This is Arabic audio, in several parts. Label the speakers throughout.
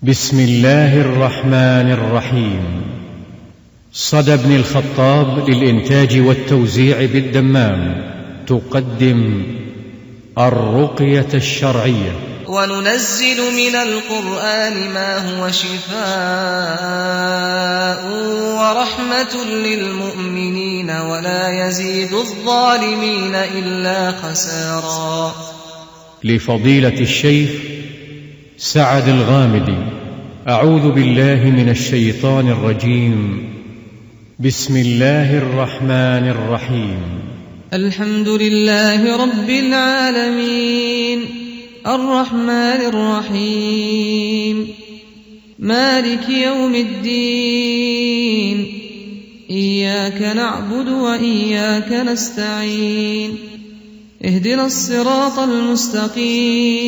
Speaker 1: بسم الله الرحمن الرحيم. صدى بن الخطاب للإنتاج والتوزيع بالدمام تقدم الرقية الشرعية.
Speaker 2: وننزل من القرآن ما هو شفاء ورحمة للمؤمنين ولا يزيد الظالمين إلا خسارا.
Speaker 1: لفضيلة الشيخ سعد الغامدي. أعوذ بالله من الشيطان الرجيم. بسم الله الرحمن الرحيم.
Speaker 2: الحمد لله رب العالمين الرحمن الرحيم مالك يوم الدين إياك نعبد وإياك نستعين اهدنا الصراط المستقيم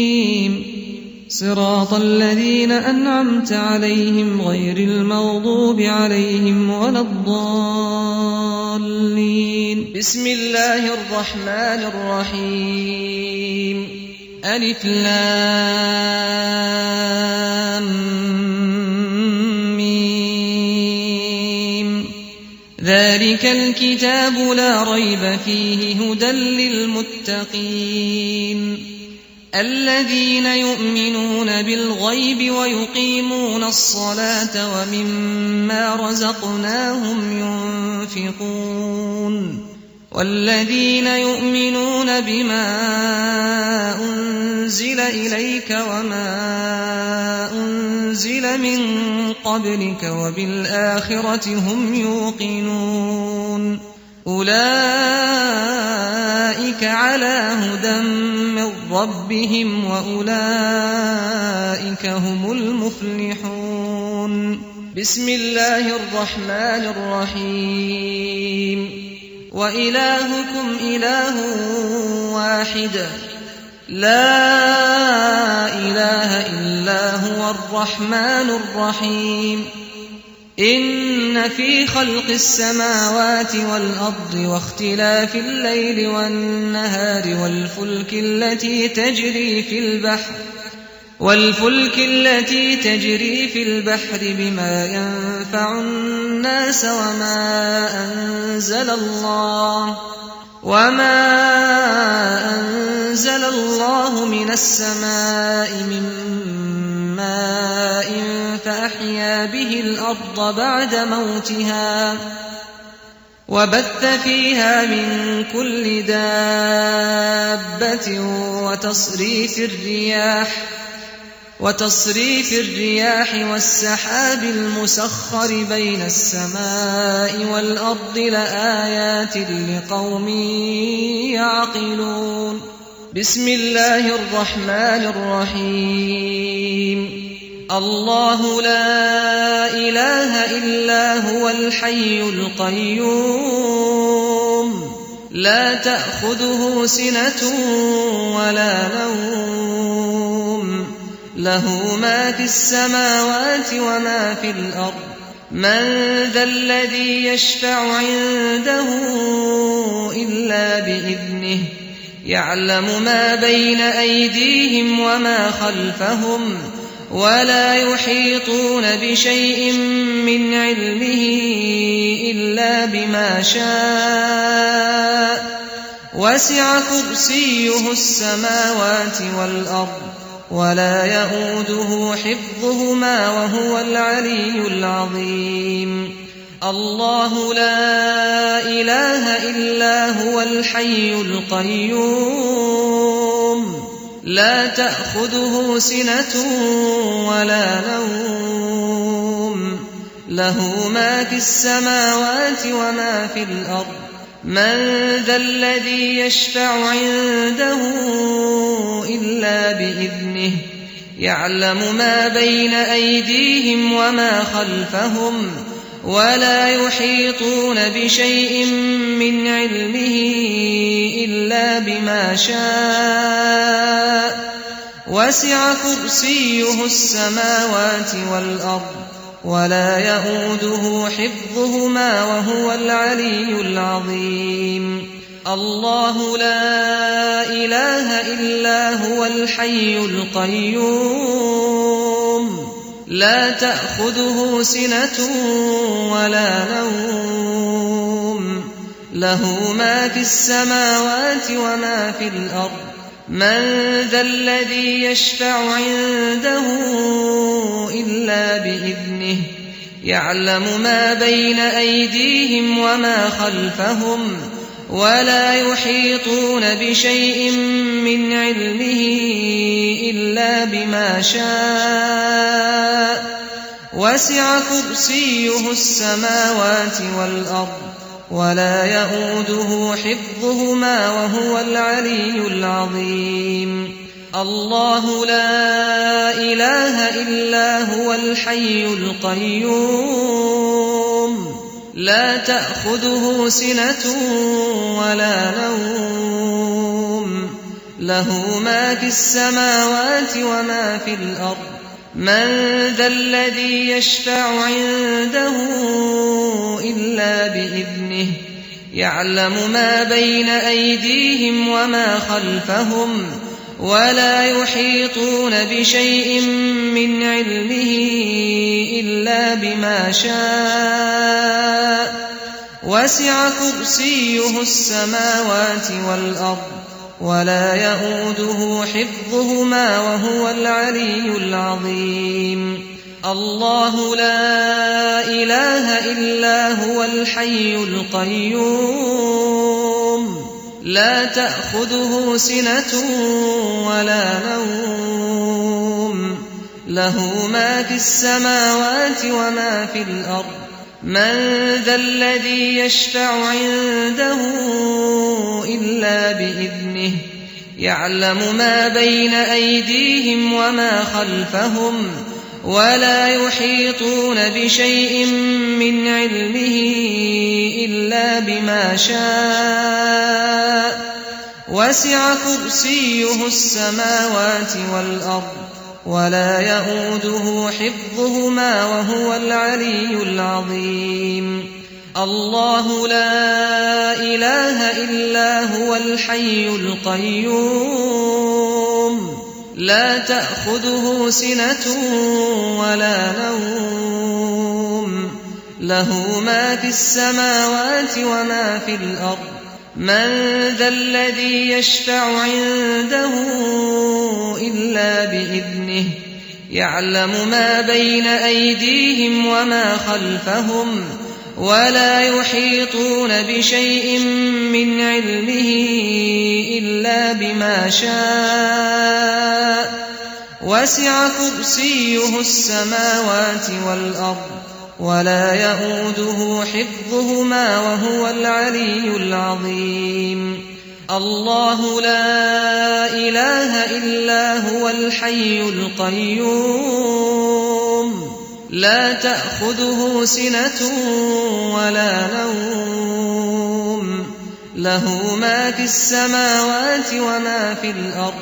Speaker 2: صراط الذين أنعمت عليهم غير المغضوب عليهم ولا الضالين. بسم الله الرحمن الرحيم. ألف لام ميم. ذلك الكتاب لا ريب فيه هدى للمتقين الذين يؤمنون بالغيب ويقيمون الصلاة ومما رزقناهم ينفقون والذين يؤمنون بما أنزل إليك وما أنزل من قبلك وبالآخرة هم يوقنون أولئك على هدى من ربهم وأولئك هم المفلحون. بسم الله الرحمن الرحيم. وإلهكم إله واحد لا إله إلا هو الرحمن الرحيم. إن في خلق السماوات والأرض واختلاف الليل والنهار والفلك التي تجري في البحر بما ينفع الناس وما أنزل الله من السماء من ماء فأحيا به الأرض بعد موتها وبث فيها من كل دابة وتصريف الرياح والسحاب المسخر بين السماء والأرض لآيات لقوم يعقلون. بسم الله الرحمن الرحيم. الله لا إله إلا هو الحي القيوم لا تأخذه سنة ولا نوم له ما في السماوات وما في الأرض من ذا الذي يشفع عنده إلا بإذنه يعلم ما بين أيديهم وما خلفهم ولا يحيطون بشيء من علمه إلا بما شاء وسع كرسيه السماوات والأرض ولا يؤوده حفظهما وهو العلي العظيم. الله لا إله إلا هو الحي القيوم لا تأخذه سنة ولا نوم له ما في السماوات وما في الأرض من ذا الذي يشفع عنده إلا بإذنه يعلم ما بين أيديهم وما خلفهم ولا يحيطون بشيء من علمه إلا بما شاء وسع كرسيه السماوات والأرض ولا يؤوده حفظهما وهو العلي العظيم. الله لا إله إلا هو الحي القيوم لا تأخذه سنة ولا نوم له ما في السماوات وما في الأرض من ذا الذي يشفع عنده إلا بإذنه يعلم ما بين أيديهم وما خلفهم ولا يحيطون بشيء من علمه إلا بما شاء وسع كرسيه السماوات والأرض ولا يئوده حفظهما وهو العلي العظيم الله لا إله إلا هو الحي القيوم لا تأخذه سنة ولا نوم له ما في السماوات وما في الأرض من ذا الذي يشفع عنده إلا بإذنه يعلم ما بين أيديهم وما خلفهم ولا يحيطون بشيء من علمه إلا بما شاء وسع كرسيه السماوات والأرض ولا يئوده حفظهما وهو العلي العظيم الله لا إله إلا هو الحي القيوم لا تأخذه سنة ولا نوم له ما في السماوات وما في الأرض من ذا الذي يشفع عنده إلا بإذنه يعلم ما بين أيديهم وما خلفهم ولا يحيطون بشيء من علمه إلا بما شاء وسع كرسيه السماوات والأرض ولا يئوده حفظهما وهو العلي العظيم الله لا إله إلا هو الحي القيوم لا تأخذه سنة ولا نوم له ما في السماوات وما في الأرض من ذا الذي يشفع عنده إلا بإذنه يعلم ما بين أيديهم وما خلفهم ولا يحيطون بشيء من علمه إلا بما شاء وسع كرسيه السماوات والأرض ولا يئوده حفظهما وهو العلي العظيم الله لا إله إلا هو الحي القيوم لا تأخذه سنة ولا نوم له ما في السماوات وما في الأرض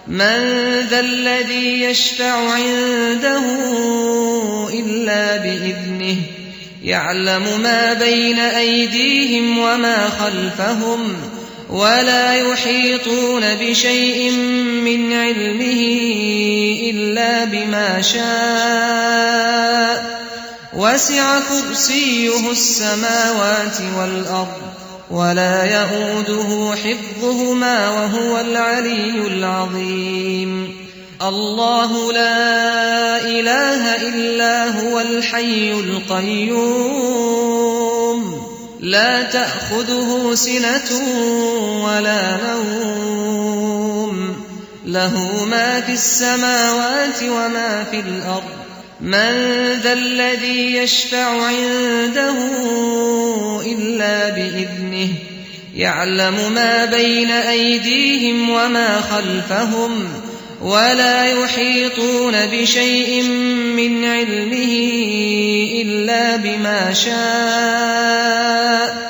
Speaker 2: من ذا الذي يشفع عنده إلا بإذنه يعلم ما بين أيديهم وما خلفهم ولا يحيطون بشيء من علمه إلا بما شاء وسع كرسيه السماوات والأرض ولا يئوده حفظهما وهو العلي العظيم الله لا إله إلا هو الحي القيوم لا تأخذه سنة ولا نوم له ما في السماوات وما في الأرض من ذا الذي يشفع عنده إلا بإذنه يعلم ما بين أيديهم وما خلفهم ولا يحيطون بشيء من علمه إلا بما شاء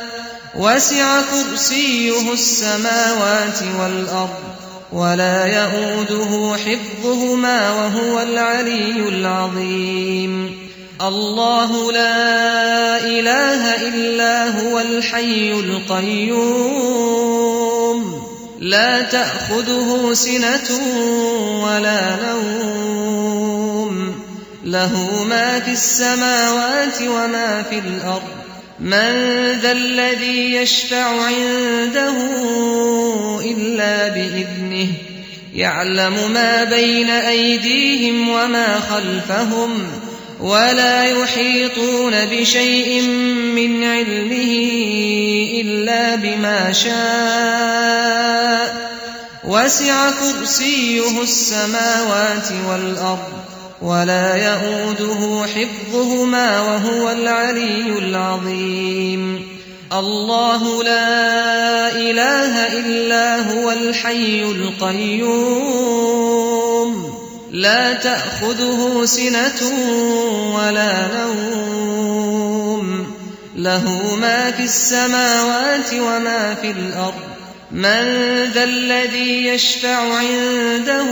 Speaker 2: وسع كرسيه السماوات والأرض ولا يئوده حفظهما وهو العلي العظيم الله لا إله إلا هو الحي القيوم لا تأخذه سنة ولا نوم له ما في السماوات وما في الأرض من ذا الذي يشفع عنده إلا بإذنه يعلم ما بين أيديهم وما خلفهم ولا يحيطون بشيء من علمه إلا بما شاء وسع كرسيه السماوات والأرض ولا يئوده حفظهما وهو العلي العظيم الله لا إله إلا هو الحي القيوم لا تأخذه سنة ولا نوم له ما في السماوات وما في الأرض من ذا الذي يشفع عنده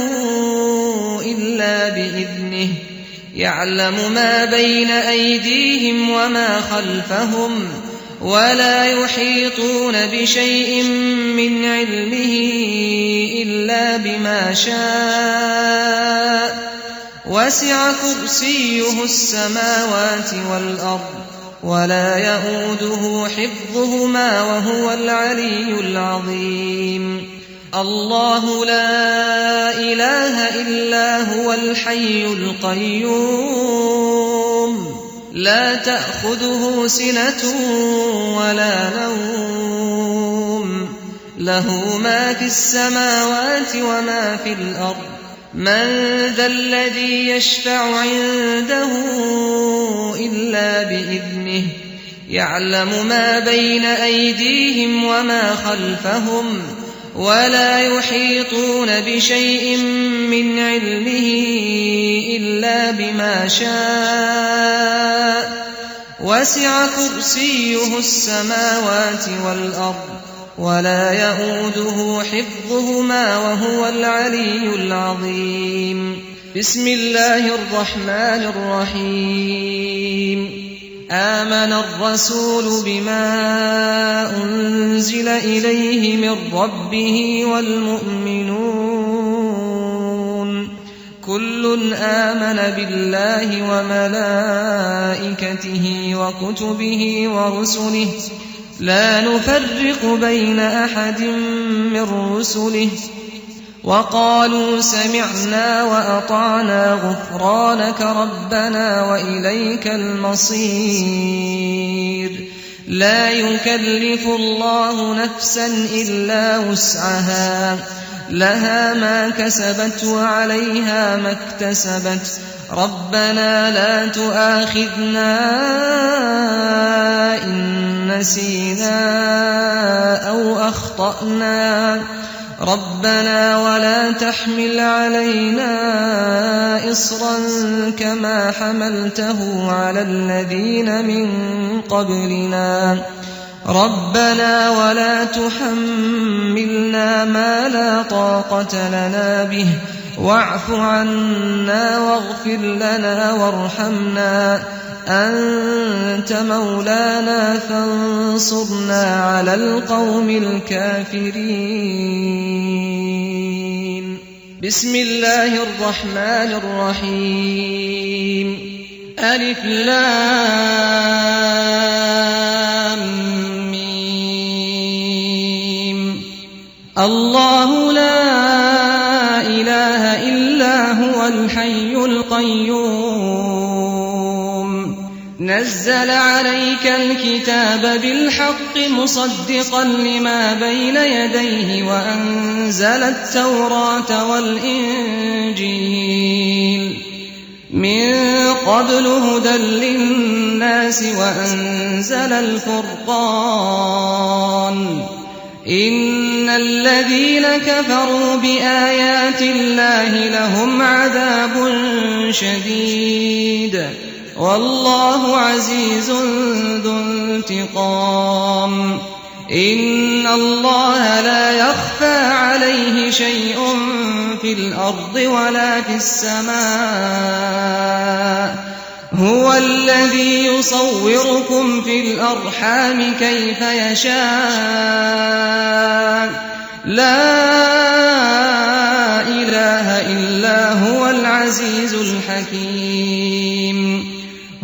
Speaker 2: إلا بإذنه يعلم ما بين أيديهم وما خلفهم ولا يحيطون بشيء من علمه إلا بما شاء وسع كرسيه السماوات والأرض ولا يئوده حفظهما وهو العلي العظيم الله لا إله إلا هو الحي القيوم لا تأخذه سنة ولا نوم له ما في السماوات وما في الأرض من ذا الذي يشفع عنده إلا بإذنه يعلم ما بين أيديهم وما خلفهم ولا يحيطون بشيء من علمه إلا بما شاء وسع كرسيه السماوات والأرض ولا يئوده حفظهما وهو العلي العظيم بسم الله الرحمن الرحيم آمن الرسول بما أنزل إليه من ربه والمؤمنون كل آمن بالله وملائكته وكتبه ورسله لا نفرق بين أحد من رسله وقالوا سمعنا وأطعنا غفرانك ربنا وإليك المصير لا يكلف الله نفسا إلا وسعها لها ما كسبت وعليها ما اكتسبت ربنا لا تؤاخذنا إن نسينا أو أخطأنا ربنا ولا تحمل علينا إصرا كما حملته على الذين من قبلنا ربنا ولا تحملنا ما لا طاقة لنا به واعف عنا واغفر لنا وارحمنا أنت مولانا فانصرنا على القوم الكافرين بسم الله الرحمن الرحيم ألف لام ميم الله لا إله إلا هو الحي القيوم نزل عليك الكتاب بالحق مصدقا لما بين يديه وأنزل التوراة والإنجيل من قبل هدى للناس وأنزل الفرقان إن الذين كفروا بآيات الله لهم عذاب شديد والله عزيز ذو انتقام إن الله لا يخفى عليه شيء في الأرض ولا في السماء هو الذي يصوركم في الأرحام كيف يشاء لا إله إلا هو العزيز الحكيم.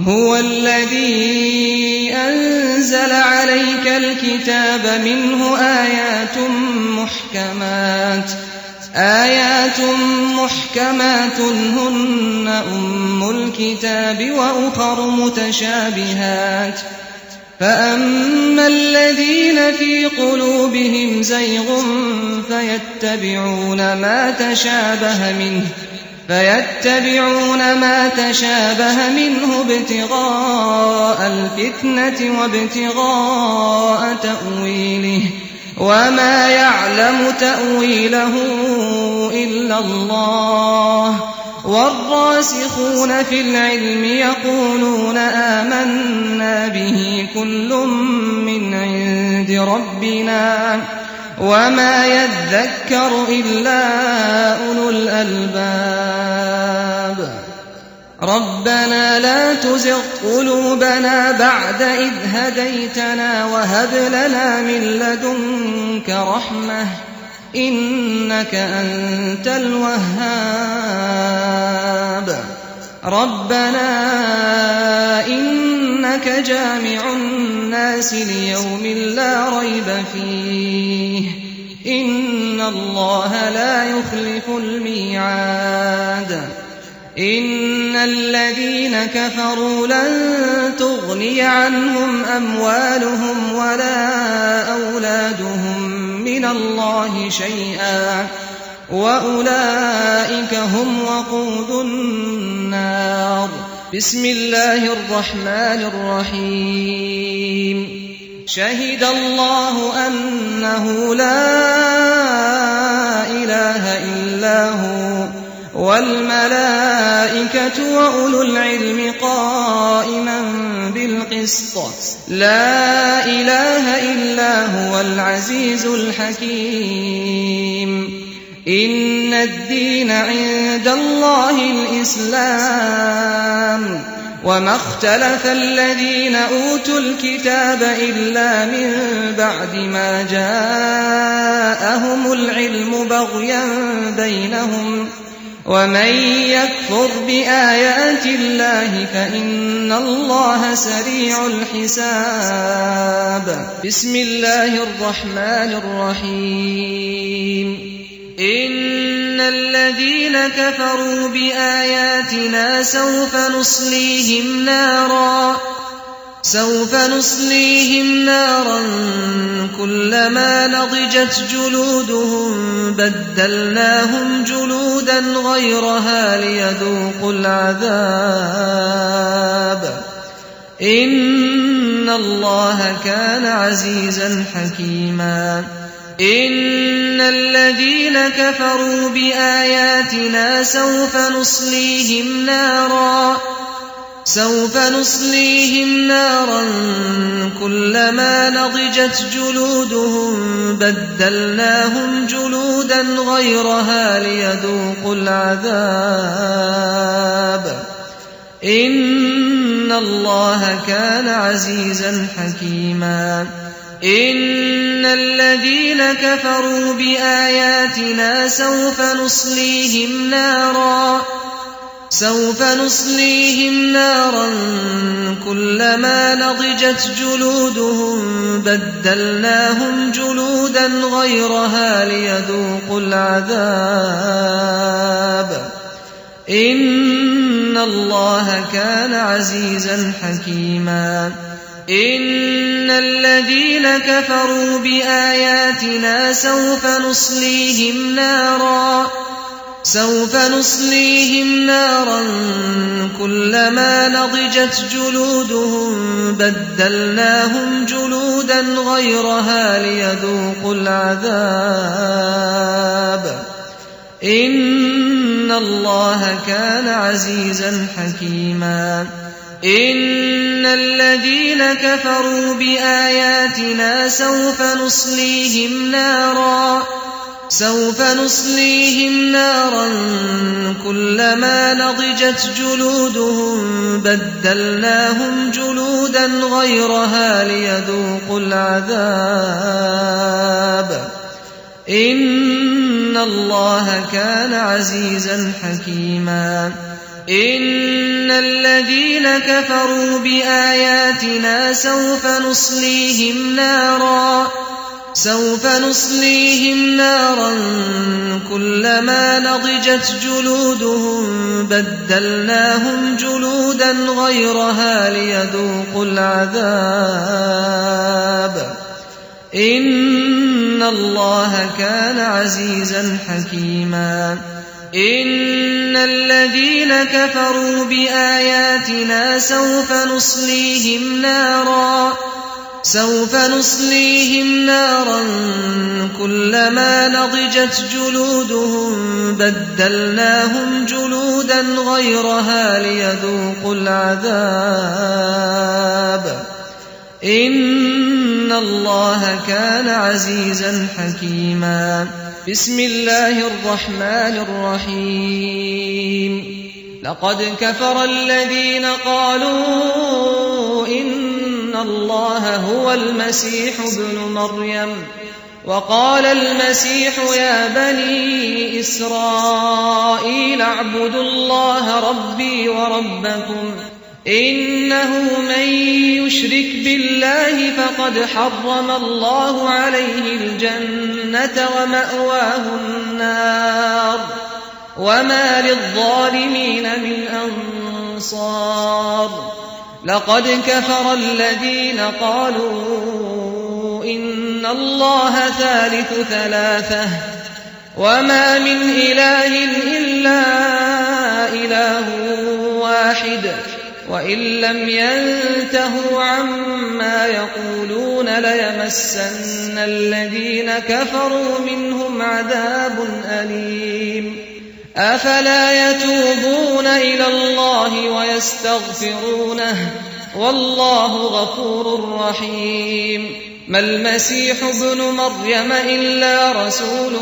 Speaker 2: هو الذي أنزل عليك الكتاب منه آيات محكمات هن أم الكتاب وأخر متشابهات فأما الذين في قلوبهم زيغ فيتبعون ما تشابه منه ابتغاء الفتنة وابتغاء تأويله وما يعلم تأويله إلا الله والراسخون في العلم يقولون آمنا به كل من عند ربنا وما يذكر إلا أولو الألباب. ربنا لا تزغ قلوبنا بعد إذ هديتنا وهب لنا من لدنك رحمة إنك أنت الوهاب. ربنا إنك جامع الناس ليوم لا ريب فيه إن الله لا يخلف الميعاد. إن الذين كفروا لن تغني عنهم أموالهم ولا أولادهم من الله شيئا وأولئك هم وقود النار. بسم الله الرحمن الرحيم. شهد الله أنه لا إله إلا هو والملائكة وأولو العلم قائما بالقسط لا إله إلا هو العزيز الحكيم. إن الدين عند الله الإسلام وما اختلف الذين أوتوا الكتاب إلا من بعد ما جاءهم العلم بغيا بينهم ومن يكفر بآيات الله فإن الله سريع الحساب. بسم الله الرحمن الرحيم. إن الذين كفروا بآياتنا سوف نصليهم نارا كلما نضجت جلودهم بدلناهم جلودا غيرها ليذوقوا العذاب إن الله كان عزيزا حكيما. إن الذين كفروا بآياتنا سوف نصليهم نارا كلما نضجت جلودهم بدلناهم جلودا غيرها ليذوقوا العذاب إن الله كان عزيزا حكيما. إن الذين كفروا بآياتنا سوف نصليهم نارا كلما نضجت جلودهم بدلناهم جلودا غيرها ليذوقوا العذاب إن الله كان عزيزا حكيما. إن الذين كفروا بآياتنا سوف نصليهم نارا كلما نضجت جلودهم بدلناهم جلودا غيرها ليذوقوا العذاب إن الله كان عزيزا حكيما. إن الذين كفروا بآياتنا سوف نصليهم نارا كلما نضجت جلودهم بدلناهم جلودا غيرها ليذوقوا العذاب إن الله كان عزيزا حكيما إن الذين كفروا بآياتنا سوف نصليهم نارا كلما نضجت جلودهم بدلناهم جلودا غيرها ليذوقوا العذاب إن الله كان عزيزا حكيما إن الذين كفروا بآياتنا سوف نصليهم نارا كلما نضجت جلودهم بدلناهم جلودا غيرها ليذوقوا العذاب إن الله كان عزيزا حكيما بسم الله الرحمن الرحيم لقد كفر الذين قالوا إن الله هو المسيح ابن مريم وقال المسيح يا بني إسرائيل اعبدوا الله ربي وربكم إنه من يشرك بالله فقد حرم الله عليه الجنة ومأواه النار وما للظالمين من أنصار لقد كفر الذين قالوا إن الله ثالث ثلاثة وما من إله إلا إله واحد وإن لم ينتهوا عما يقولون ليمسن الذين كفروا منهم عذاب أليم أفلا يتوبون إلى الله ويستغفرونه والله غفور رحيم ما المسيح ابن مريم إلا رسول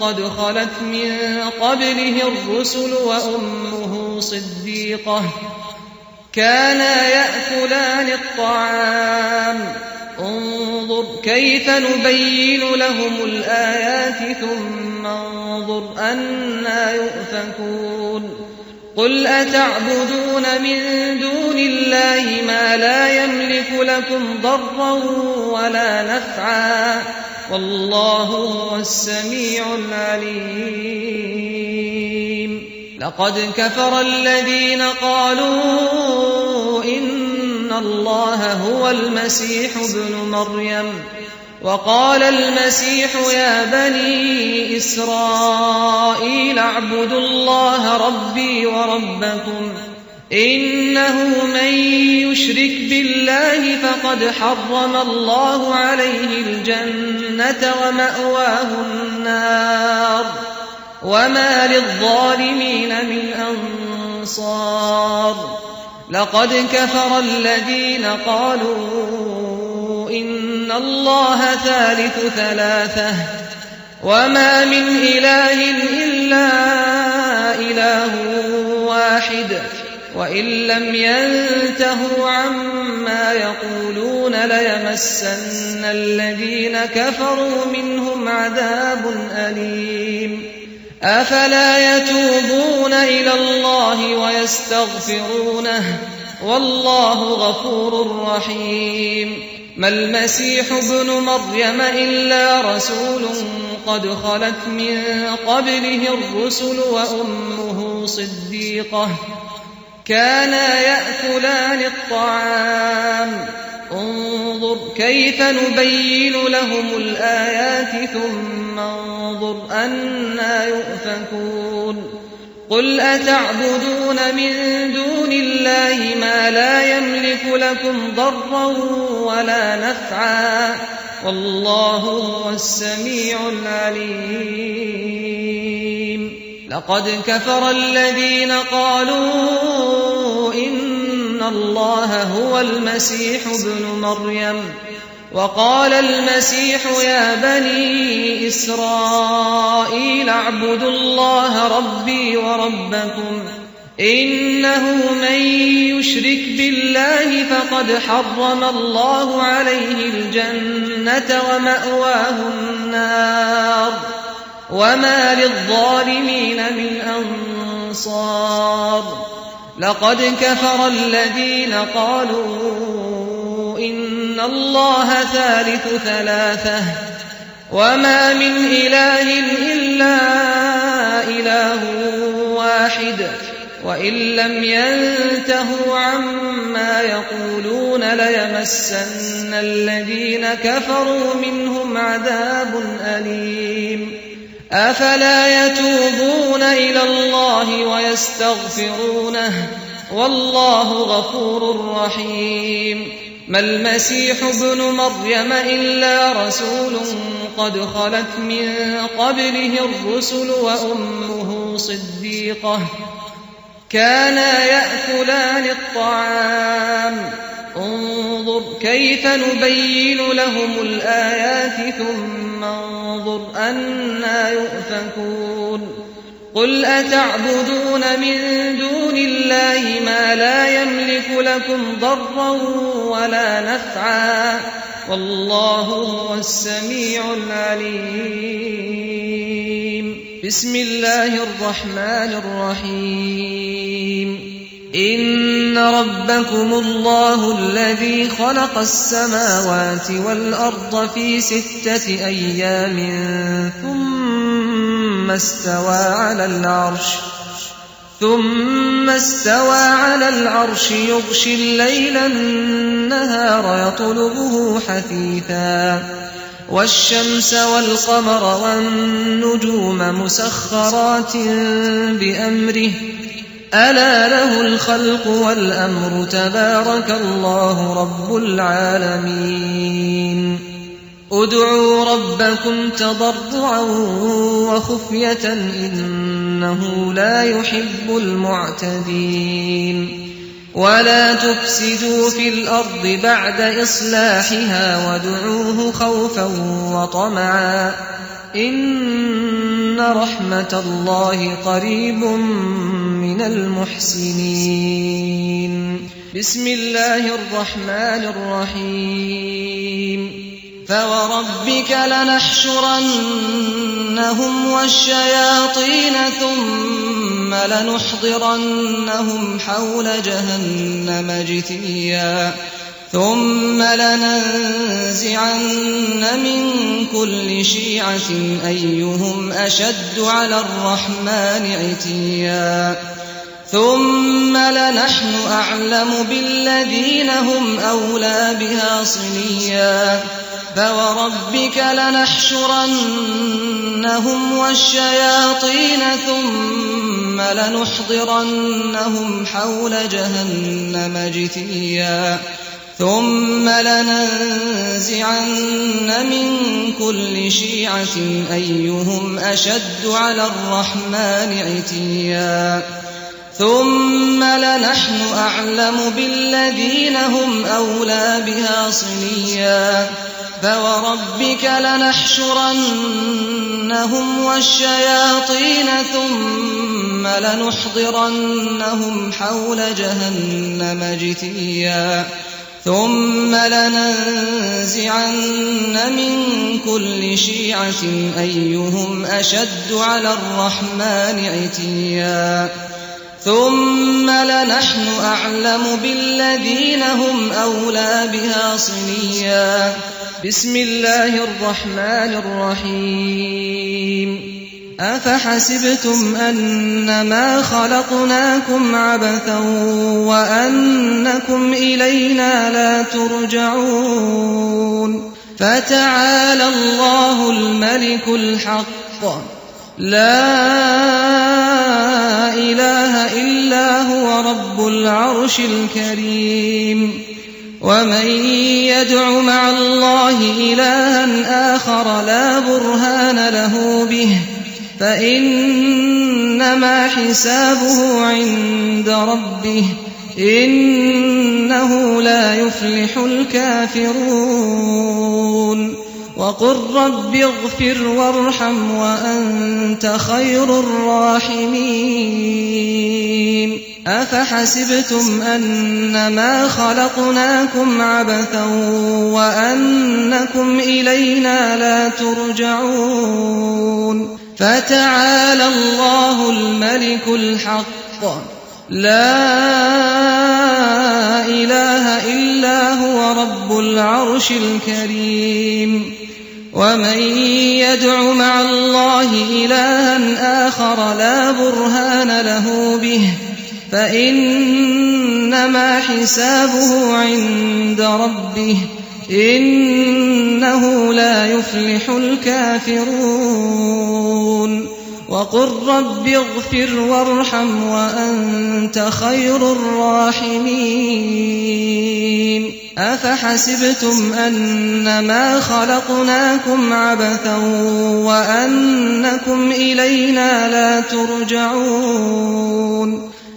Speaker 2: قد خلت من قبله الرسل وأمه صديقة كانا يأكلان الطعام انظر كيف نبين لهم الآيات ثم انظر أنى يؤفكون قل أتعبدون من دون الله ما لا يملك لكم ضرا ولا نفعا والله هو السميع العليم لقد كفر الذين قالوا إن الله هو المسيح ابن مريم وقال المسيح يا بني إسرائيل اعبدوا الله ربي وربكم إنه من يشرك بالله فقد حرم الله عليه الجنة ومأواه النار وما للظالمين من أنصار لقد كفر الذين قالوا إن الله ثالث ثلاثة وما من إله إلا إله واحد وإن لم ينتهوا عما يقولون ليمسن الذين كفروا منهم عذاب أليم أفلا يتوبون إلى الله ويستغفرونه والله غفور رحيم ما المسيح ابن مريم إلا رسول قد خلت من قبله الرسل وأمه صديقة كانا يأكلان الطعام انظر كيف نبين لهم الآيات ثم انظر أنى يؤفكون قل أتعبدون من دون الله ما لا يملك لكم ضرا ولا نفعا والله هو السميع العليم لقد كفر الذين قالوا إن الله هو المسيح ابن مريم وقال المسيح يا بني إسرائيل اعبدوا الله ربي وربكم إنه من يشرك بالله فقد حرم الله عليه الجنة ومأواه النار وما للظالمين من أنصار لقد كفر الذين قالوا إن الله ثالث ثلاثة وما من إله إلا إله واحد وإن لم ينتهوا عما يقولون ليمسن الذين كفروا منهم عذاب أليم أفلا يتوبون إلى الله ويستغفرونه والله غفور رحيم ما المسيح ابن مريم إلا رسول قد خلت من قبله الرسل وأمه صديقة كانا يأكلان الطعام انظر كيف نبين لهم الآيات ثم انظر أنى يؤفكون قل أتعبدون من دون الله ما لا يملك لكم ضرا ولا نفعا والله هو السميع العليم بسم الله الرحمن الرحيم إن ربكم الله الذي خلق السماوات والأرض في 6 أيام ثم استوى على العرش يغشي الليل النهار يطلبه حثيثا والشمس والقمر والنجوم مسخرات بأمره ألا له الخلق والأمر تبارك الله رب العالمين ادعوا ربكم تضرعا وخفية إنه لا يحب المعتدين ولا تفسدوا في الأرض بعد إصلاحها وادعوه خوفا وطمعا إن رحمة الله قريب من المحسنين بسم الله الرحمن الرحيم فوربك لنحشرنهم والشياطين ثم لنحضرنهم حول جهنم جثيا ثم لننزعن من كل شيعة أيهم أشد على الرحمن عتيا ثم لنحن أعلم بالذين هم أولى بها صليا فوربك لنحشرنهم والشياطين ثم لنحضرنهم حول جهنم جثيا ثم لننزعن من كل شيعة أيهم أشد على الرحمن عتيا ثم لنحن أعلم بالذين هم أولى بها صليا فوربك لنحشرنهم والشياطين ثم لنحضرنهم حول جهنم جثيا ثم لننزعن من كل شيعة أيهم أشد على الرحمن عتيا ثم لنحن أعلم بالذين هم أولى بها صليا بسم الله الرحمن الرحيم أفحسبتم أنما خلقناكم عبثا وأنكم إلينا لا ترجعون فتعالى الله الملك الحق لا إله إلا هو رب العرش الكريم ومن يدع مع الله إلها آخر لا برهان له به فإنما حسابه عند ربه إنه لا يفلح الكافرون وقل رب اغفر وارحم وأنت خير الراحمين أفحسبتم أنما خلقناكم عبثا وأنكم إلينا لا ترجعون فتعالى الله الملك الحق لا إله إلا هو رب العرش الكريم ومن يدع مع الله إلها آخر لا برهان له به فإنما حسابه عند ربه إنه لا يفلح الكافرون وقل رب اغفر وارحم وأنت خير الراحمين أفحسبتم أنما خلقناكم عبثا وأنكم إلينا لا ترجعون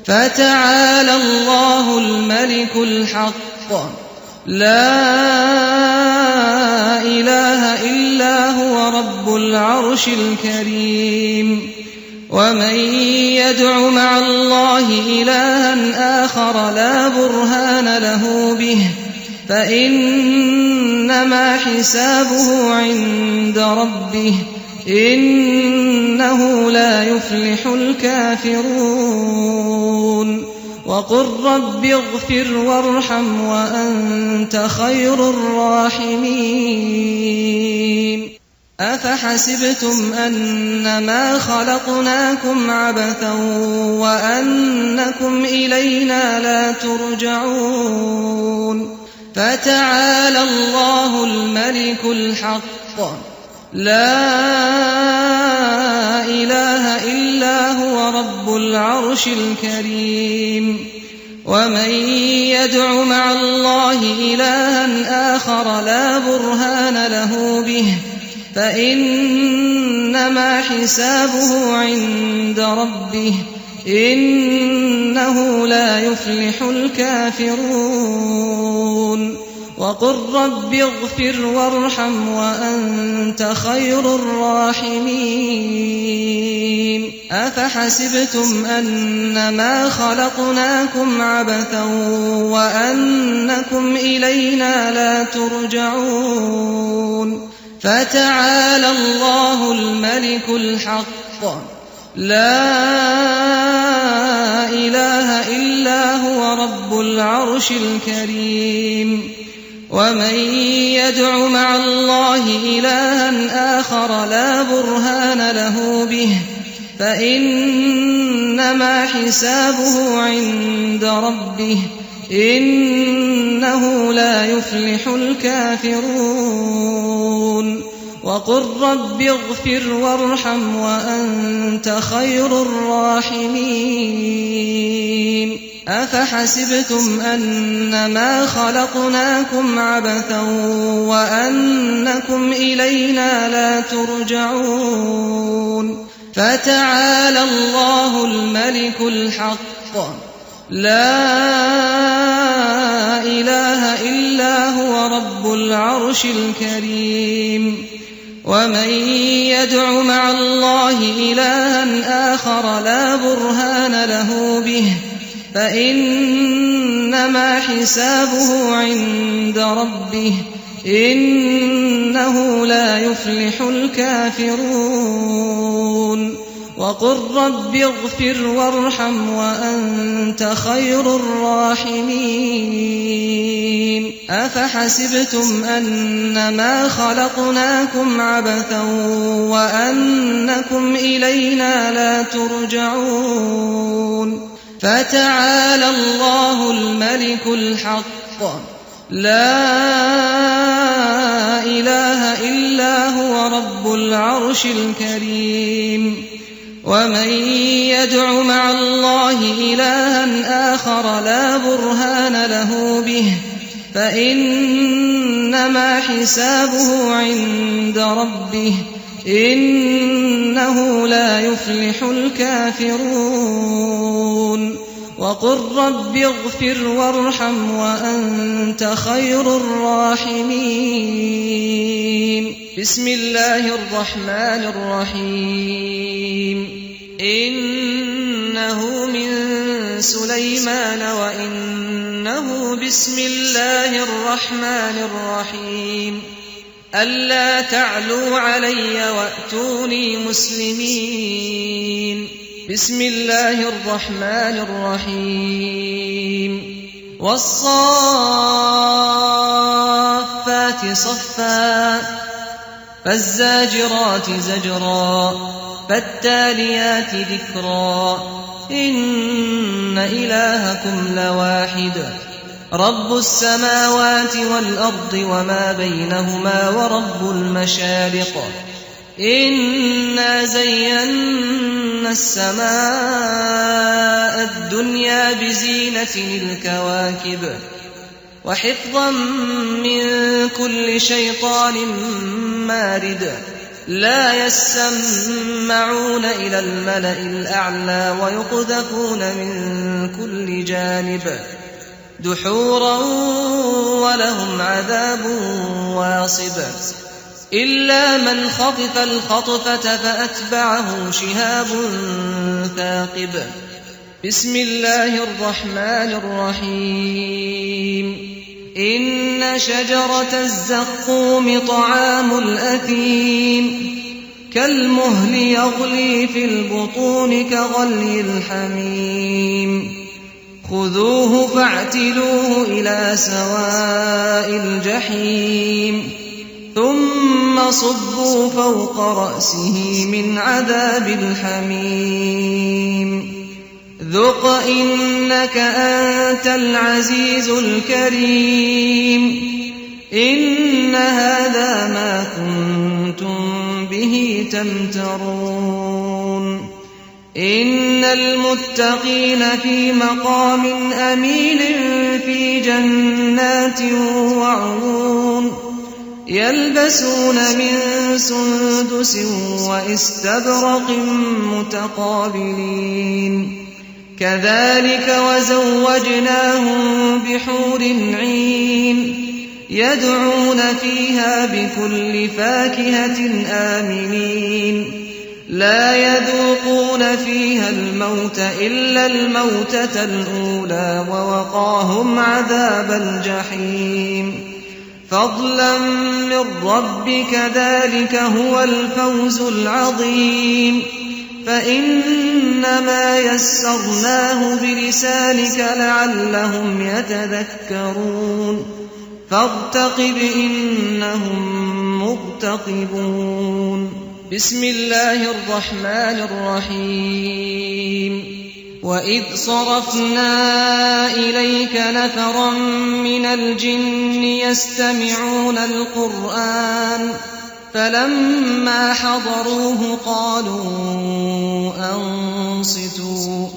Speaker 2: فتعالى الله الملك الحق لا إله إلا هو رب العرش الكريم ومن يدع مع الله إلها آخر لا برهان له به فإنما حسابه عند ربه إنه لا يفلح الكافرون وقل رب اغفر وارحم وأنت خير الراحمين أفحسبتم أنما خلقناكم عبثا وأنكم إلينا لا ترجعون فتعالى الله الملك الحق لا إله إلا هو رب العرش الكريم ومن يدع مع الله إلها آخر لا برهان له به فإنما حسابه عند ربه إنه لا يفلح الكافرون وقل رب اغفر وارحم وأنت خير الراحمين أفحسبتم أنما خلقناكم عبثا وأنكم إلينا لا ترجعون فتعالى الله الملك الحق لا إله إلا هو رب العرش الكريم ومن يدع مع الله إلها آخر لا برهان له به فإنما حسابه عند ربه إنه لا يفلح الكافرون وقل رب اغفر وارحم وأنت خير الراحمين أفحسبتم أنما خلقناكم عبثا وأنكم إلينا لا ترجعون فتعالى الله الملك الحق لا إله إلا هو رب العرش الكريم ومن يدع مع الله إلها آخر لا برهان له به فإنما حسابه عند ربه إنه لا يفلح الكافرون وقل رب اغفر وارحم وأنت خير الراحمين أفحسبتم أنما خلقناكم عبثا وأنكم إلينا لا ترجعون فتعالى الله الملك الحق لا إله إلا هو رب العرش الكريم ومن يدع مع الله إلها آخر لا برهان له به فإنما حسابه عند ربه إنه لا يفلح الكافرون وقل رب اغفر وارحم وأنت خير الراحمين بسم الله الرحمن الرحيم إنه من سليمان وإنه بسم الله الرحمن الرحيم ألا تعلوا علي وأتوني مسلمين. بسم الله الرحمن الرحيم والصافات صفا فالزاجرات زجرا فالتاليات ذكرا إن إلهكم لواحد رب السماوات والأرض وما بينهما ورب المشارق إنا زينا السماء الدنيا بزينة الكواكب وحفظا من كل شيطان مارد لا يسمعون إلى الملأ الأعلى ويقذفون من كل جانب دحورا ولهم عذاب واصب إلا من خطف الخطفة فأتبعه شهاب ثاقب. بسم الله الرحمن الرحيم إن شجرة الزقوم طعام الأثيم كالمهل يغلي في البطون كغلي الحميم خذوه فاعتلوه إلى سواء الجحيم ثم صبوا فوق رأسه من عذاب الحميم ذق إنك أنت العزيز الكريم إن هذا ما كنتم به تمترون إن المتقين في مقام أمين في جنات وعيون يلبسون من سندس واستبرق متقابلين كذلك وزوجناهم بحور عين يدعون فيها بكل فاكهة آمنين لا يذوقون فيها الموت إلا الموتة الأولى ووقاهم عذاب الجحيم فضلا من ربك ذلك هو الفوز العظيم فإنما يسرناه بلسانك لعلهم يتذكرون فارتقب إنهم مرتقبون. بسم الله الرحمن الرحيم وإذ صرفنا إليك نفرا من الجن يستمعون القرآن فلما حضروه قالوا أنصتوا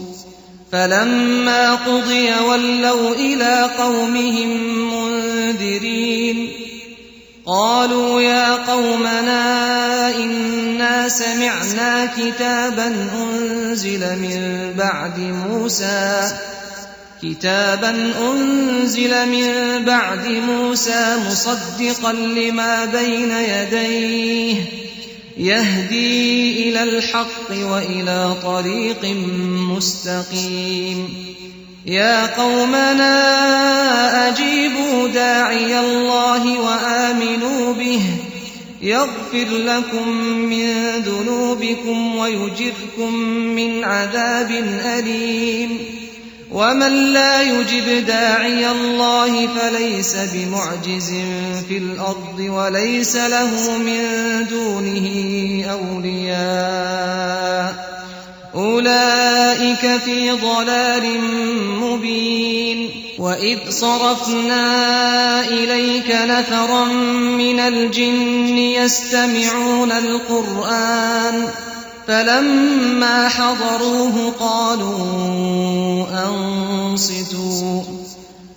Speaker 2: فلما قضي ولوا إلى قومهم منذرين قالوا يا قومنا إنا سمعنا كتابا أنزل من بعد موسى مصدقا لما بين يديه يهدي إلى الحق وإلى طريق مستقيم يا قومنا أجيبوا داعي الله وآمنوا به يغفر لكم من ذنوبكم ويجركم من عذاب أليم ومن لا يجب داعي الله فليس بمعجز في الأرض وليس له من دونه أولياء أولئك في ضلال مبين. وإذ صرفنا إليك نفرا من الجن يستمعون القرآن فلما حضروه قالوا أنصتوا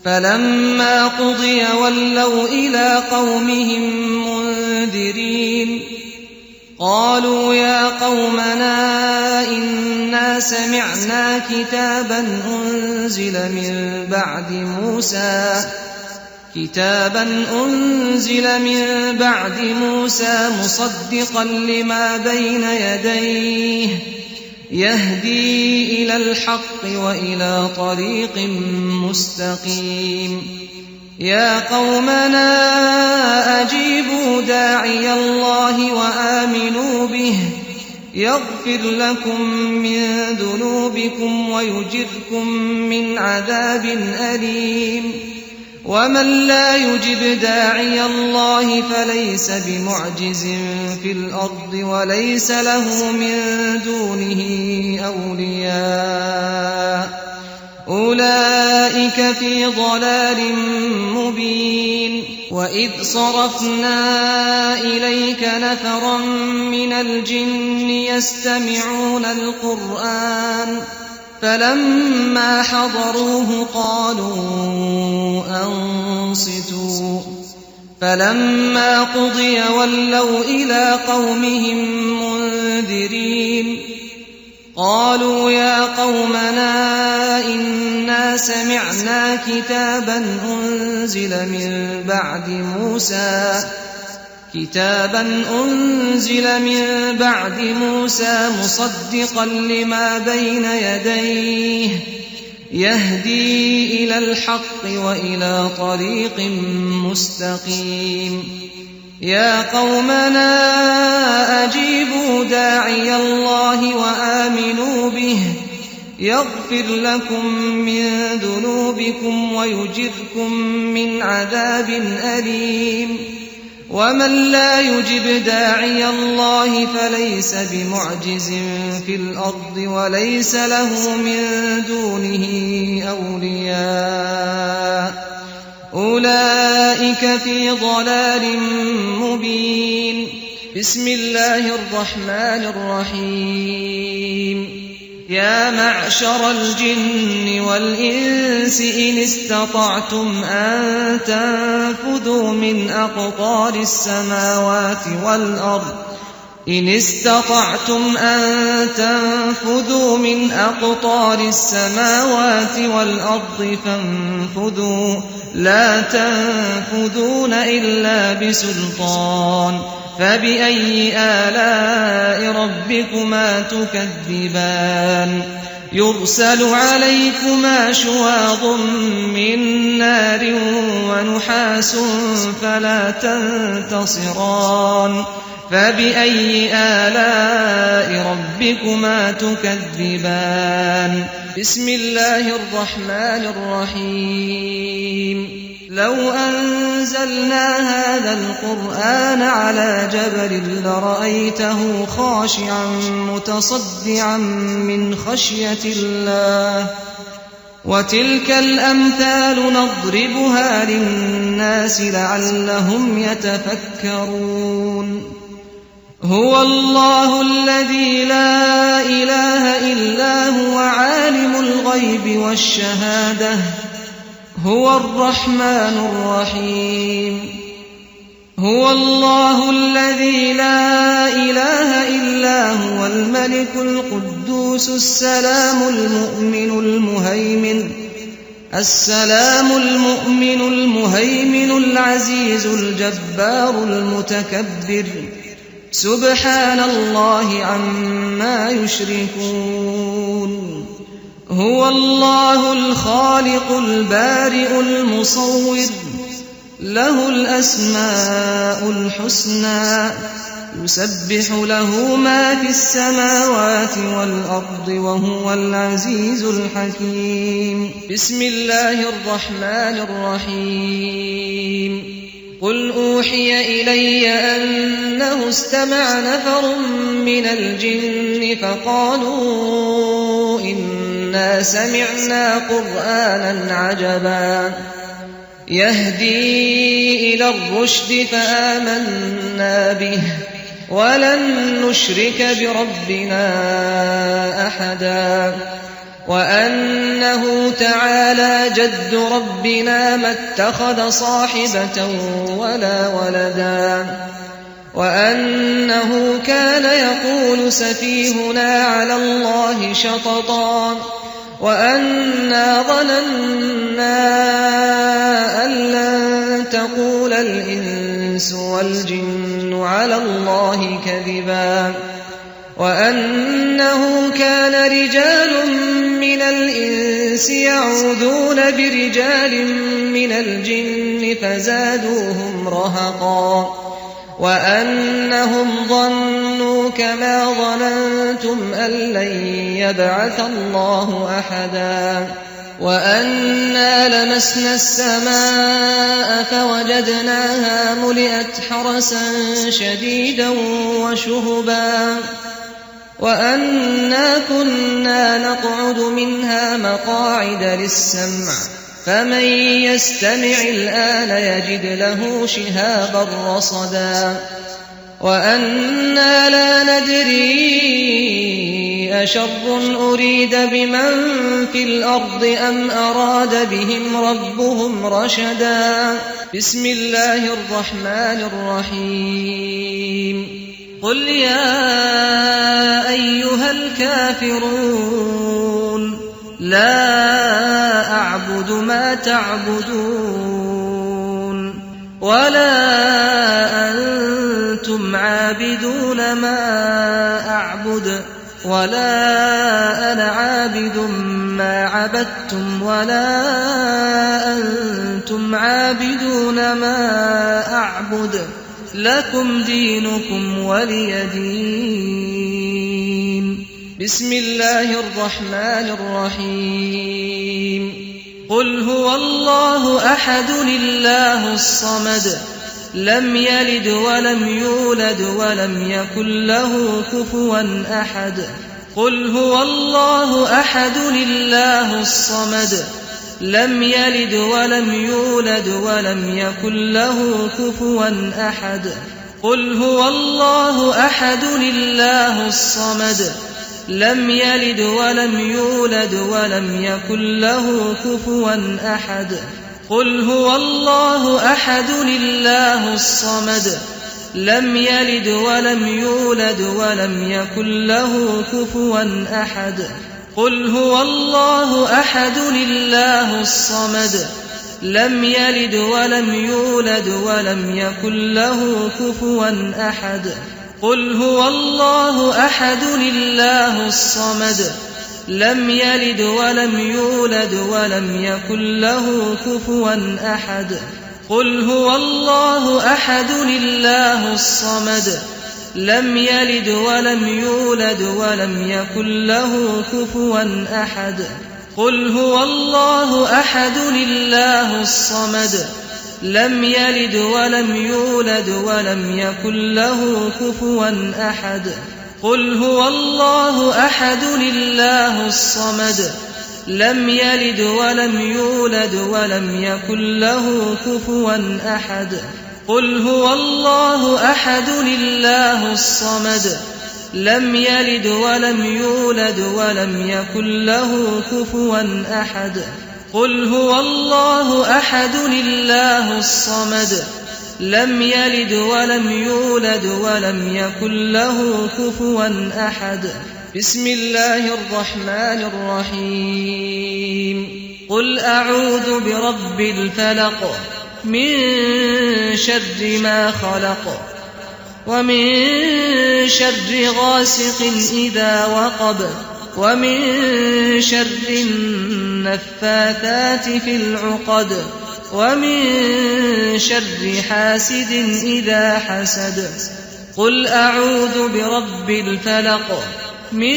Speaker 2: فلما قضي ولوا إلى قومهم منذرين قالوا يا قومنا إنا سمعنا كتابا أنزل من بعد موسى مصدقا لما بين يديه يهدي إلى الحق وإلى طريق مستقيم يا قومنا أجيبوا داعي الله وآمنوا به يغفر لكم من ذنوبكم ويجركم من عذاب أليم ومن لا يجب داعي الله فليس بمعجز في الأرض وليس له من دونه أولياء أولئك في ضلال مبين وإذ صرفنا إليك نفرا من الجن يستمعون القرآن فلما حضروه قالوا أنصتوا فلما قضي ولوا إلى قومهم منذرين قالوا يا قومنا إنا سمعنا كتابا أنزل من بعد موسى مصدقا لما بين يديه يهدي إلى الحق وإلى طريق مستقيم يا قومنا أجيبوا داعي الله وآمنوا به يغفر لكم من ذنوبكم ويجركم من عذاب أليم ومن لا يجب داعي الله فليس بمعجز في الأرض وليس له من دونه أولياء أولئك في ضلال مبين بسم الله الرحمن الرحيم يا معشر الجن والإنس إن استطعتم أن تنفذوا من أقطار السماوات والأرض فانفذوا لا تنفذون إلا بسلطان فبأي آلاء ربكما تكذبان يرسل عليكما شواظ من نار ونحاس فلا تنتصران فبأي آلاء ربكما تكذبان بسم الله الرحمن الرحيم لو أنزلنا هذا القرآن على جبل لرأيته خاشعا متصدعا من خشية الله وتلك الأمثال نضربها للناس لعلهم يتفكرون هو الله الذي لا إله إلا هو عالم الغيب والشهادة هو الرحمن الرحيم هو الله الذي لا إله إلا هو الملك القدوس السلام المؤمن المهيمن العزيز الجبار المتكبر سبحان الله عما يشركون هو الله الخالق البارئ المصور له الأسماء الحسنى يسبح له ما في السماوات والأرض وهو العزيز الحكيم بسم الله الرحمن الرحيم قل أوحي إلي أنه استمع نفر من الجن فقالوا إنا سمعنا قرآنا عجبا يهدي إلى الرشد فآمنا به ولن نشرك بربنا أحدا وأنه تعالى جد ربنا ما اتخذ صاحبة ولا ولدا وأنه كان يقول سفيهنا على الله شططا وأنا ظننا أن لن تقول الإنس والجن على الله كذبا وأنه كان رجال من الإنس يعوذون برجال من الجن فزادوهم رهقا وأنهم ظنوا كما ظننتم أن لن يبعث الله أحدا وأنا لمسنا السماء فوجدناها ملئت حرسا شديدا وشهبا وأنا كنا نقعد منها مقاعد للسمع فمن يستمع الآن يجد له شهابا رصدا وأنا لا ندري أشر أريد بمن في الأرض أم أراد بهم ربهم رشدا بسم الله الرحمن الرحيم قل يا أيها الكافرون لا أعبد ما تعبدون ولا أنتم عابدون ما أعبد ولا أنا عابد ما عبدتم ولا أنتم عابدون ما أعبد لكم دينكم ولي دين بسم الله الرحمن الرحيم قل هو الله أحد الله الصمد لم يلد ولم يولد ولم يكن له كفوا أحد قل هو الله أحد الله الصمد لم يلد ولم يولد ولم يكن له كفوا أحد قل هو الله أحد الله الصمد لم يلد ولم يولد ولم يكن له كفوا أحد قل هو الله أحد الله الصمد لم يلد ولم يولد ولم يكن له كفوا أحد قل هو الله أحد الله الصمد لم يلد ولم يولد ولم يكن له كفوا أحد قل هو الله أحد الله الصمد لم يلد ولم يولد ولم يكن له كفوا أحد قل هو الله أحد الله الصمد لم يلد ولم يولد ولم يكن له كفوا أحد قل هو الله أحد الله الصمد لم يلد ولم يولد ولم يكن له كفوا أحد قل هو الله أحد الله الصمد لم يلد ولم يولد ولم يكن له كفوا أحد قل هو الله أحد الله الصمد لم يلد ولم يولد ولم يكن له كفوا أحد قل هو الله أحد الله الصمد لم يلد ولم يولد ولم يكن له كفوا أحد بسم الله الرحمن الرحيم قل أعوذ برب الفلق من شر ما خلق ومن شر غاسق إذا وقب ومن شر النفاثات في العقد ومن شر حاسد إذا حسد قل أعوذ برب الفلق من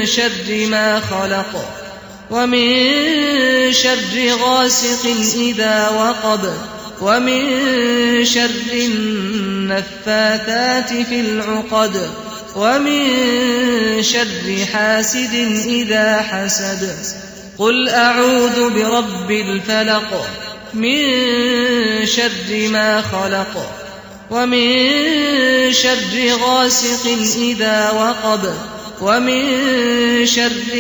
Speaker 2: شر ما خلق ومن شر غاسق إذا وقب ومن شر النفاثات في العقد ومن شر حاسد إذا حسد قل أعوذ برب الفلق من شر ما خلق ومن شر غاسق إذا وقب ومن شر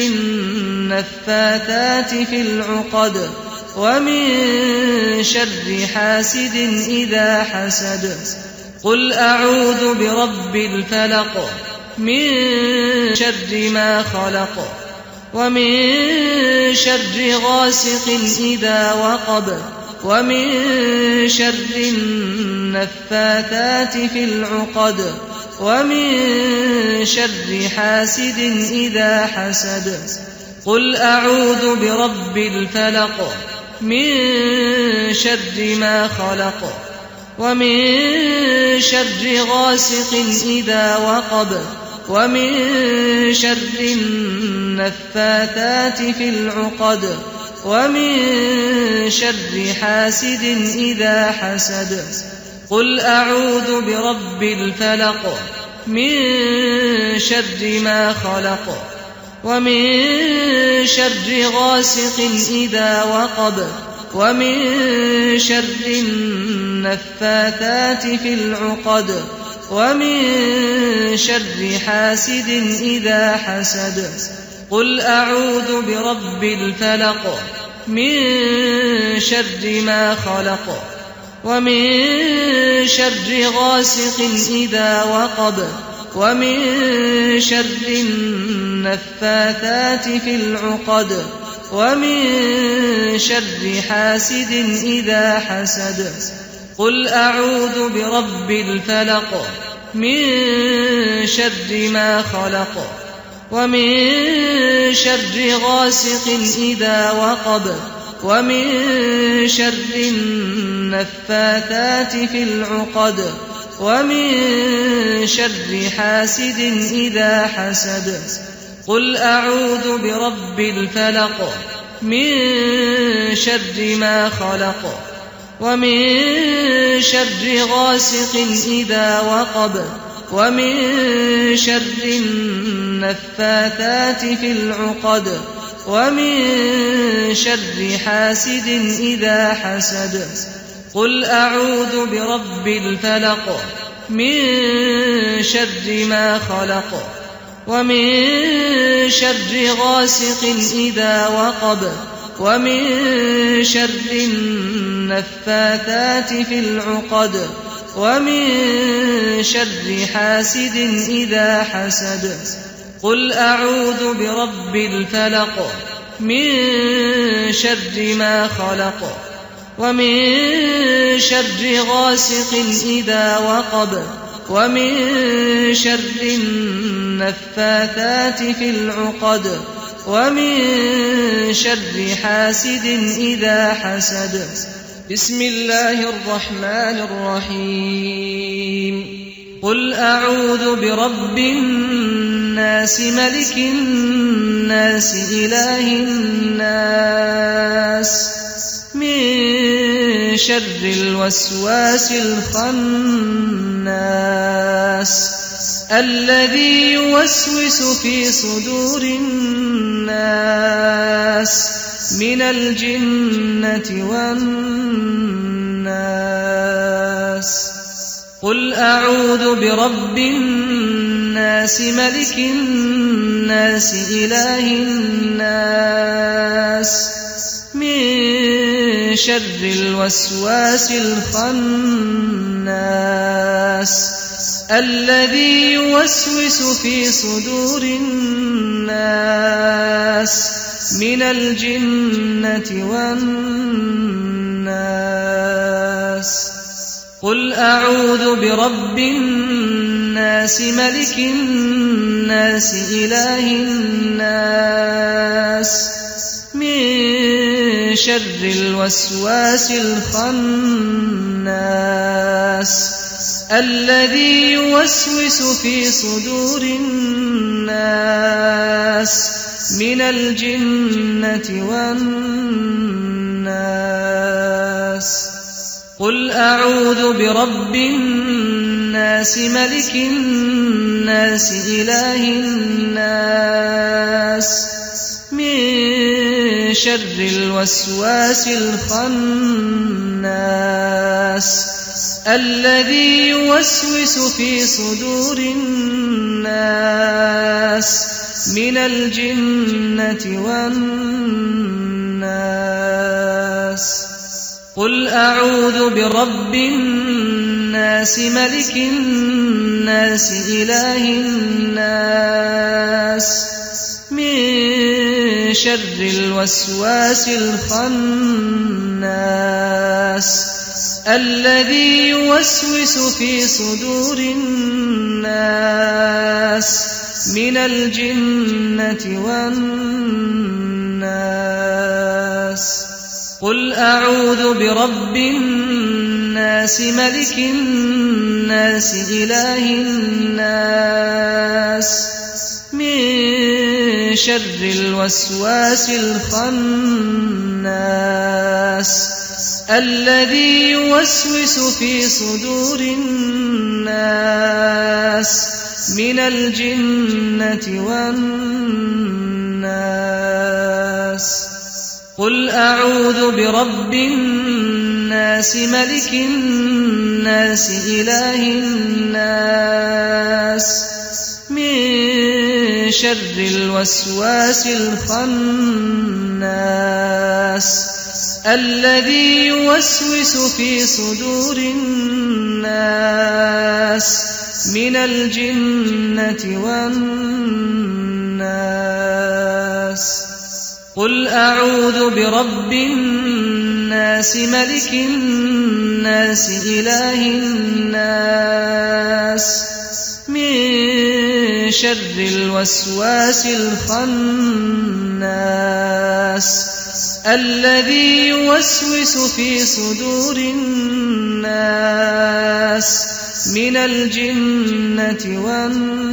Speaker 2: النفاثات في العقد ومن شر حاسد إذا حسد قل أعوذ برب الفلق من شر ما خلق ومن شر غاسق إذا وقب ومن شر النفاثات في العقد ومن شر حاسد إذا حسد. قل أعوذ برب الفلق من شر ما خلق ومن شر غاسق إذا وقب ومن شر النفاثات في العقد ومن شر حاسد إذا حسد. قل أعوذ برب الفلق من شر ما خلق ومن شر غاسق إذا وقب ومن شر النفاثات في العقد ومن شر حاسد إذا حسد. قل أعوذ برب الفلق من شر ما خلق ومن شر غاسق إذا وقب ومن شر النفاثات في العقد ومن شر حاسد إذا حسد. قل أعوذ برب الفلق من شر ما خلق ومن شر غاسق إذا وقب ومن شر النفاثات في العقد ومن شر حاسد إذا حسد. قل أعوذ برب الفلق من شر ما خلق ومن شر غاسق إذا وقب ومن شر النفاثات في العقد ومن شر حاسد إذا حسد. قل أعوذ برب الفلق من شر ما خلق ومن شر غاسق إذا وقب ومن شر النفاثات في العقد ومن شر حاسد إذا حسد. قل أعوذ برب الفلق من شر ما خلق ومن شر غاسق إذا وقب ومن شر النفاثات في العقد ومن شر حاسد إذا حسد. بسم الله الرحمن الرحيم. قل أعوذ برب الناس ملك الناس إله الناس من شر الوسواس الخناس الذي يوسوس في صدور الناس من الجنة والناس. قل أعوذ برب الناس ملك الناس إله الناس من شر الوسواس الخناس الذي يوسوس في صدور الناس من الجنة والناس. قل أعوذ برب الناس ملك الناس إله الناس من شر الوسواس الخناس الذي يوسوس في صدور الناس من الجنة والناس. قل أعوذ برب الناس ملك الناس إله الناس من شر الوسواس الخناس الذي يوسوس في صدور الناس من الجنة والناس. قل أعوذ برب الناس ملك الناس إله الناس من شر الوسواس الخناس الذي يوسوس في صدور الناس من الجنة والناس. قل أعوذ برب الناس ملك الناس إله الناس من شر الوسواس الخناس الذي يوسوس في صدور الناس من الجنة والناس. قل أعوذ برب الناس ملك الناس إله الناس من شر الوسواس الخناس الذي يوسوس في صدور الناس من الجنة والناس. قل أعوذ برب الناس ملك الناس إله الناس من شر الوسواس الخناس الذي يوسوس في صدور الناس من الجنة والناس.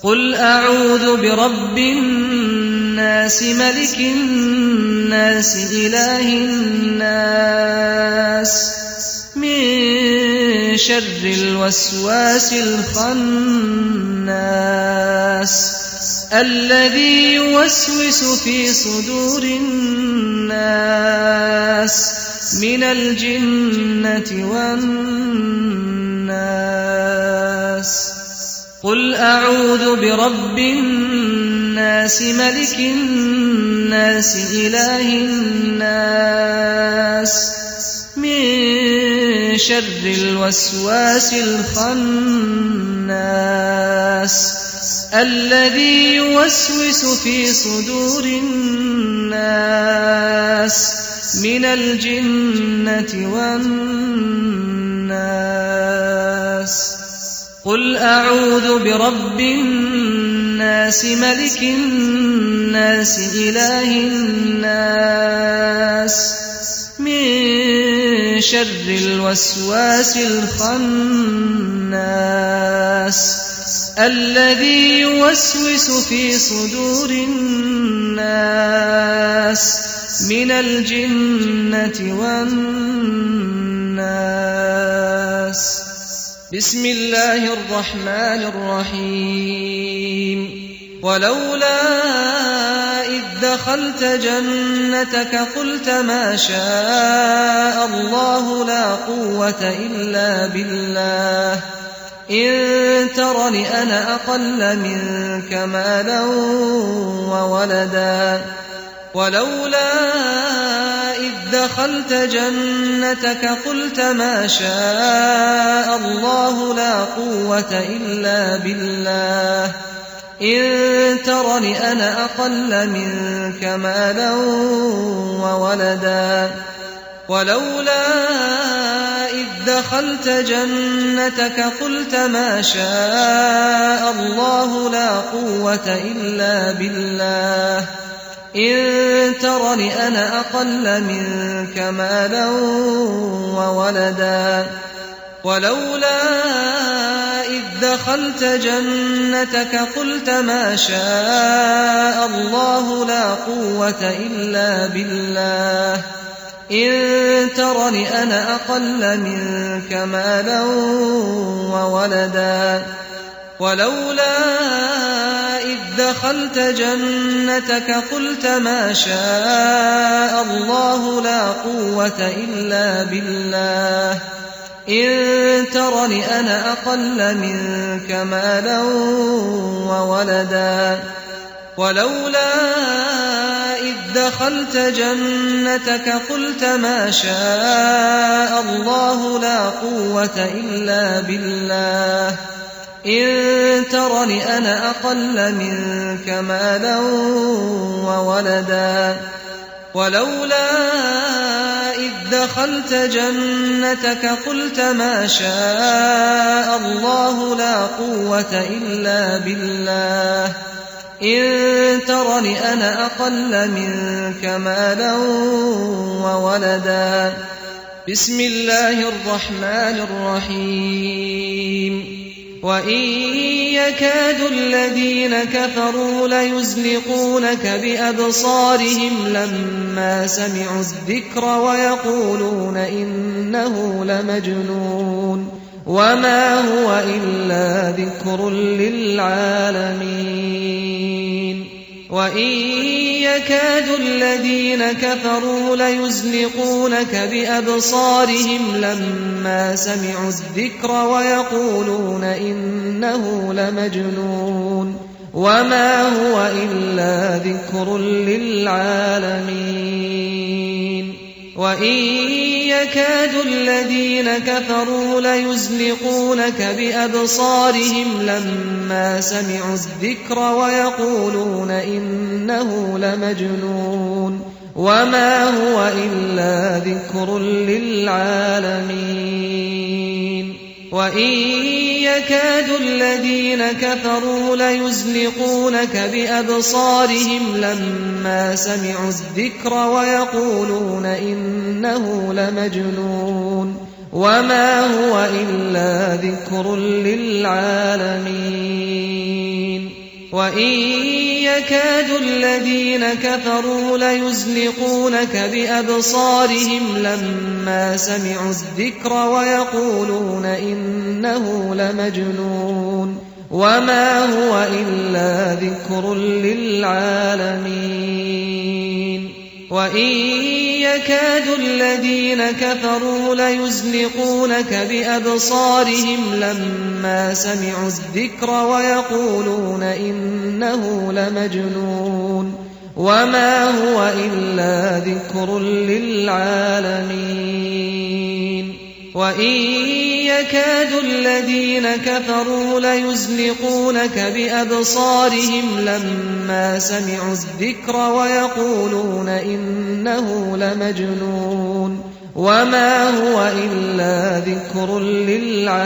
Speaker 2: قل أعوذ برب الناس ملك الناس إله الناس من شر الوسواس الخناس الذي يوسوس في صدور الناس من الجنة والناس. قل أعوذ برب الناس ملك الناس إله الناس من شر الوسواس الخناس الذي يوسوس في صدور الناس من الجنة والناس. قل أعوذ برب الناس ملك الناس إله الناس من شر الوسواس الخناس الذي يوسوس في صدور الناس من الجنة والناس. بسم الله الرحمن الرحيم. ولولا إذ دخلت جنتك قلت ما شاء الله لا قوة إلا بالله إن ترني أنا أقل منك مالا وولدا. ولولا إذ دخلت جنتك قلت ما شاء الله لا قوة إلا بالله إن ترني أنا أقل منك مالا وولدا. ولولا إذ دخلت جنتك قلت ما شاء الله لا قوة إلا بالله إن ترني أنا أقل منك مالا وولدا. ولولا إذ دخلت جنتك قلت ما شاء الله لا قوة إلا بالله إن ترني أنا أقل منك مالا وولدا. ولولا إذ دخلت جنتك قلت ما شاء الله لا قوة إلا بالله إن ترني أنا أقل منك مالا وولدا. ولولا إذ دخلت جنتك قلت ما شاء الله لا قوة إلا بالله إن ترن أنا أقل منك مالا وولدا ولولا إذ دخلت جنتك قلت ما شاء الله لا قوة إلا بالله إن ترن أنا أقل منك مالا وولدا بسم الله الرحمن الرحيم وإن يكاد الذين كفروا ليزلقونك بأبصارهم لما سمعوا الذكر ويقولون إنه لمجنون وما هو إلا ذكر للعالمين وإن يكاد الذين كفروا ليزلقونك بأبصارهم لما سمعوا الذكر ويقولون إنه لمجنون وما هو إلا ذكر للعالمين وإن يكاد الذين كفروا ليزلقونك بأبصارهم لما سمعوا الذكر ويقولون إنه لمجنون وما هو إلا ذكر للعالمين وإن يكاد الذين كفروا ليزلقونك بأبصارهم لما سمعوا الذكر ويقولون إنه لمجنون وما هو إلا ذكر للعالمين وإن يكاد الذين كفروا ليزلقونك بأبصارهم لما سمعوا الذكر ويقولون إنه لمجنون وما هو إلا ذكر للعالمين وإن يكاد الذين كفروا ليزلقونك بأبصارهم لما سمعوا الذكر ويقولون إنه لمجنون وما هو إلا ذكر للعالمين وإن يكاد الذين كفروا ليزلقونك بأبصارهم لما سمعوا الذكر ويقولون إنه لمجنون وما هو إلا ذكر للعالمين